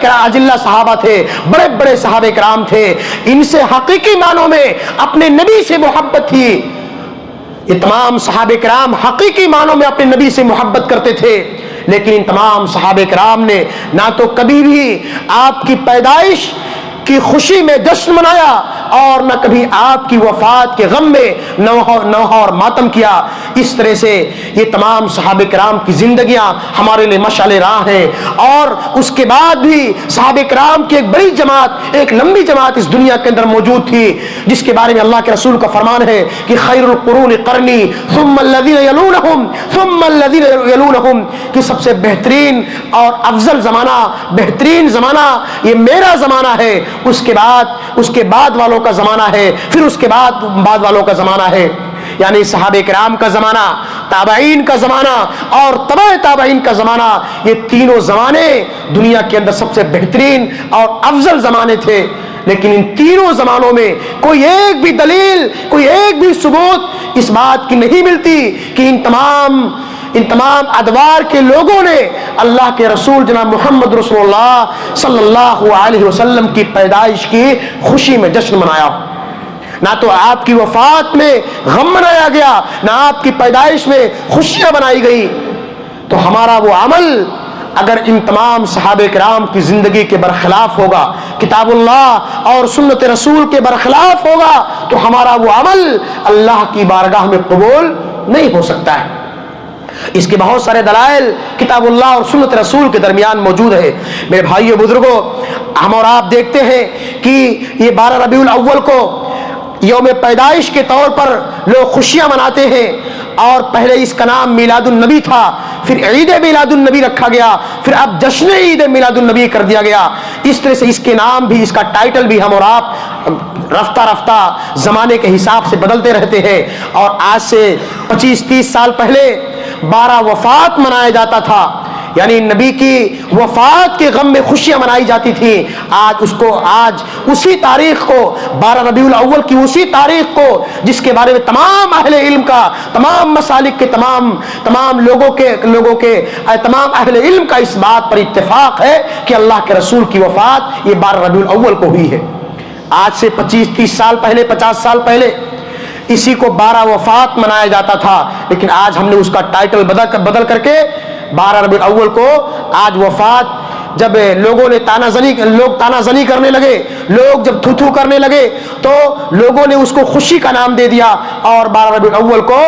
اجلہ صحابہ تھے، بڑے بڑے صحابہ کرام تھے، ان سے حقیقی معنوں میں اپنے نبی سے محبت تھی۔ یہ تمام صحابہ کرام حقیقی معنوں میں اپنے نبی سے محبت کرتے تھے، لیکن ان تمام صحابہ کرام نے نہ تو کبھی بھی آپ کی پیدائش کی خوشی میں جشن منایا اور نہ کبھی آپ کی وفات کے غم میں نوحہ اور ماتم کیا۔ اس طرح سے یہ تمام صحابہ کرام کی زندگیاں ہمارے لیے مشعل راہ ہیں، اور اس کے بعد بھی صحابہ کرام کی ایک بڑی جماعت، ایک لمبی جماعت اس دنیا کے اندر موجود تھی، جس کے بارے میں اللہ کے رسول کا فرمان ہے کہ خیر القرون قرنی ثم الذین یلونہم ثم الذین یلونہم، کہ سب سے بہترین اور افضل زمانہ، بہترین زمانہ یہ میرا زمانہ ہے، اس کے بعد والوں کا زمانہ ہے، پھر اس کے بعد والوں کا زمانہ ہے۔ یعنی صحابہ کرام کا زمانہ، تابعین کا زمانہ اور تبع تابعین کا زمانہ، یہ تینوں زمانے دنیا کے اندر سب سے بہترین اور افضل زمانے تھے۔ لیکن ان تینوں زمانوں میں کوئی ایک بھی دلیل، کوئی ایک بھی ثبوت اس بات کی نہیں ملتی کہ ان تمام ادوار کے لوگوں نے اللہ کے رسول جناب محمد رسول اللہ صلی اللہ علیہ وسلم کی پیدائش کی خوشی میں جشن منایا۔ نہ تو آپ کی وفات میں غم منایا گیا، نہ آپ کی پیدائش میں خوشیاں منائی گئی۔ تو ہمارا وہ عمل اگر ان تمام صحابہ کرام کی زندگی کے برخلاف ہوگا، کتاب اللہ اور سنت رسول کے برخلاف ہوگا، تو ہمارا وہ عمل اللہ کی بارگاہ میں قبول نہیں ہو سکتا ہے۔ اس کے بہت سارے دلائل کتاب اللہ اور سنت رسول کے درمیان موجود ہے۔ میرے بھائیو بزرگوں، ہم اور آپ دیکھتے ہیں کہ یہ 12 ربیع الاول کو یوم پیدائش کے طور پر لوگ خوشیاں مناتے ہیں، اور پہلے اس کا نام میلاد النبی تھا، پھر عید میلاد النبی رکھا گیا، پھر اب جشن عید میلاد النبی کر دیا گیا۔ اس طرح سے اس کے نام بھی، اس کا ٹائٹل بھی ہم اور آپ رفتہ رفتہ زمانے کے حساب سے بدلتے رہتے ہیں۔ اور آج سے 25-30 سال پہلے 12 وفات منایا جاتا تھا، یعنی نبی کی وفات کے غم میں خوشیاں منائی جاتی تھی۔ آج اسی تاریخ کو، 12 ربیع الاول کی اسی تاریخ کو، جس کے بارے میں تمام اہل علم کا، تمام مسالک کے تمام لوگوں کے تمام اہل علم کا اس بات پر اتفاق ہے کہ اللہ کے رسول کی وفات یہ 12 ربیع الاول کو ہوئی ہے۔ آج سے 25-30 سال پہلے، 50 سال پہلے اسی کو 12 وفات منایا جاتا تھا، لیکن آج ہم نے اس کا ٹائٹل بدل کر کے 12 ربیع الاول کو آج وفات، جب لوگ تانا زنی کرنے لگے، لوگ جب تھو کرنے لگے، تو لوگوں نے اس کو خوشی کا نام دے دیا، اور 12 ربیع الاول کو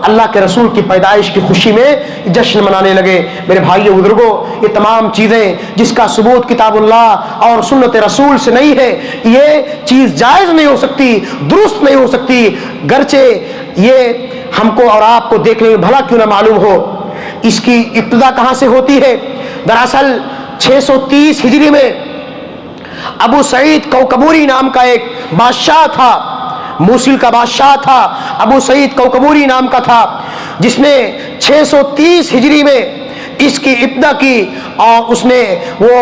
اللہ کے رسول کی پیدائش کی خوشی میں جشن منانے لگے۔ میرے بھائیو بزرگوں، یہ تمام چیزیں جس کا ثبوت کتاب اللہ اور سنت رسول سے نہیں ہے، یہ چیز جائز نہیں ہو سکتی، درست نہیں ہو سکتی، گرچہ یہ ہم کو اور آپ کو دیکھنے میں بھلا کیوں نہ معلوم ہو۔ اس کی ابتدا کہاں سے ہوتی ہے؟ دراصل 630 ہجری میں ابو سعید کوکبوری نام کا ایک بادشاہ تھا، موصل کا بادشاہ تھا، ابو سعید کوکبوری نام کا تھا، جس نے 630 ہجری میں اس کی ابتدا کی، اور اس نے وہ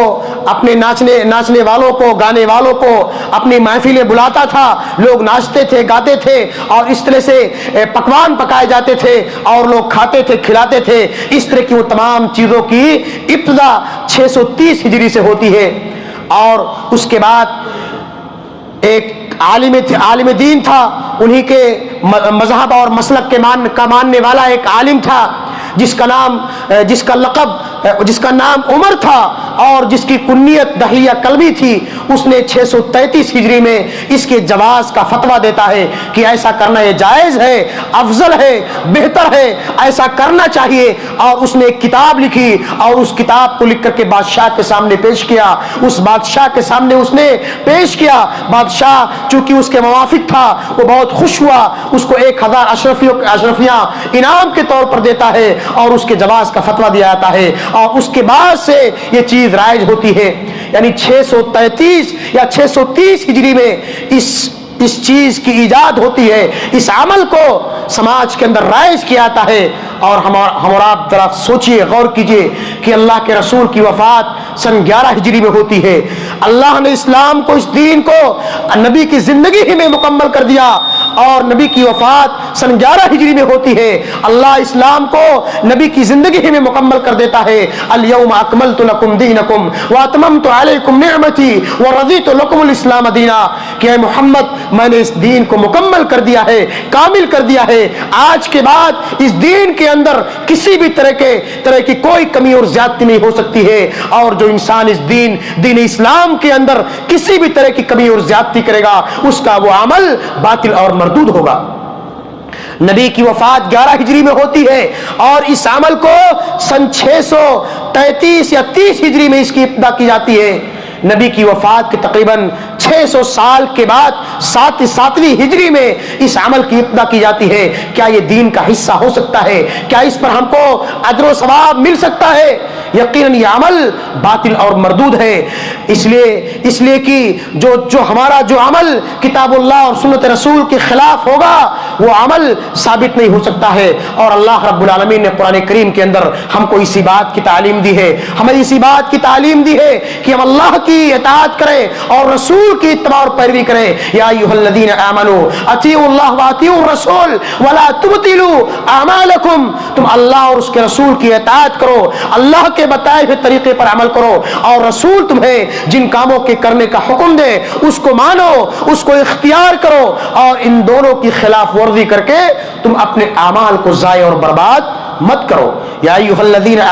اپنے ناچنے والوں کو، گانے والوں کو اپنی محفلیں بلاتا تھا، لوگ ناچتے تھے، گاتے تھے، اور اس طرح سے پکوان پکائے جاتے تھے اور لوگ کھاتے تھے، کھلاتے تھے۔ اس طرح کی وہ تمام چیزوں کی ابتدا 630 ہجری سے ہوتی ہے۔ اور اس کے بعد ایک عالم دین تھا، انہی کے مذہب اور مسلک کا ماننے والا ایک عالم تھا، جس کا نام عمر تھا، اور جس کی کنیت دہلیہ کلبی تھی۔ اس نے 633 ہجری میں اس کے جواز کا فتویٰ دیتا ہے کہ ایسا کرنا یہ جائز ہے، افضل ہے، بہتر ہے، ایسا کرنا چاہیے۔ اور اس نے ایک کتاب لکھی، اور اس کتاب کو لکھ کر کے بادشاہ کے سامنے پیش کیا۔ اس بادشاہ کے سامنے اس نے پیش کیا، بادشاہ چونکہ اس کے موافق تھا، وہ بہت خوش ہوا، اس کو 1000 اشرفیاں انعام کے طور پر دیتا ہے، اور اس کے جواز کا فتویٰ دیا جاتا ہے، اور اس کے بعد سے یہ چیز رائج ہوتی ہے۔ یعنی 633 یا 630 ہجری میں اس چیز کی ایجاد ہوتی ہے، اس عمل کو سماج کے اندر رائج کیا جاتا ہے۔ اور ہم اور آپ ذرا سوچئے، غور کیجئے کہ اللہ کے رسول کی وفات سن 11 ہجری میں ہوتی ہے۔ اللہ نے اسلام کو، اس دین کو نبی کی زندگی ہی میں مکمل کر دیا، اور نبی کی وفات سن 11 ہجری میں ہوتی ہے، اللہ اسلام کو نبی کی زندگی ہی میں مکمل کر دیتا ہے۔ الیوم اکملت لکم دینکم واتممت علیکم نعمتی ورضیت لکم الاسلام دینا، کہ اے محمد میں نے اس دین کو مکمل کر دیا ہے، کامل کر دیا ہے، آج کے بعد اس دین کے اندر کسی بھی طرح کی کوئی کمی اور زیادتی نہیں ہو سکتی ہے، اور جو انسان اس دین اسلام کے اندر کسی بھی طرح کی کمی اور زیادتی کرے گا اس کا وہ عمل باطل اور مردود ہوگا۔ نبی کی وفات 11 ہجری میں ہوتی ہے اور اس عمل کو سن 633 یا 30 ہجری میں اس کی ابتدا کی جاتی ہے۔ نبی کی وفات کے تقریباً 600 سال کے بعد 7ویں ہجری میں اس عمل کی ابتدا کی جاتی ہے۔ کیا یہ دین کا حصہ ہو سکتا ہے؟ کیا اس پر ہم کو اجر و ثواب مل سکتا ہے؟ یقیناً یہ عمل باطل اور مردود ہے، اس لیے کہ جو ہمارا جو عمل کتاب اللہ اور سنت رسول کے خلاف ہوگا وہ عمل ثابت نہیں ہو سکتا ہے۔ اور اللہ رب العالمین نے قرآن کریم کے اندر ہم کو اسی بات کی تعلیم دی ہے، ہمیں اسی بات کی تعلیم دی ہے کہ ہم اللہ کی اطاعت کریں اور رسول کی اتباع اور پیروی کریں۔ یا ایھا الذین آمنوا اطیعوا اللہ واطیعوا الرسول ولا تبطلوا اعمالکم، تم اللہ اور اس کے رسول کی اطاعت کرو، اللہ کے بتائے ہوئے طریقے پر عمل کرو، اور رسول تمہیں جن کاموں کے کرنے کا حکم دے اس کو مانو، اس کو اختیار کرو، اور ان دونوں کی خلاف ورزی کر کے تم اپنے اعمال کو ضائع اور برباد مت کرو۔ یا ایھا الذین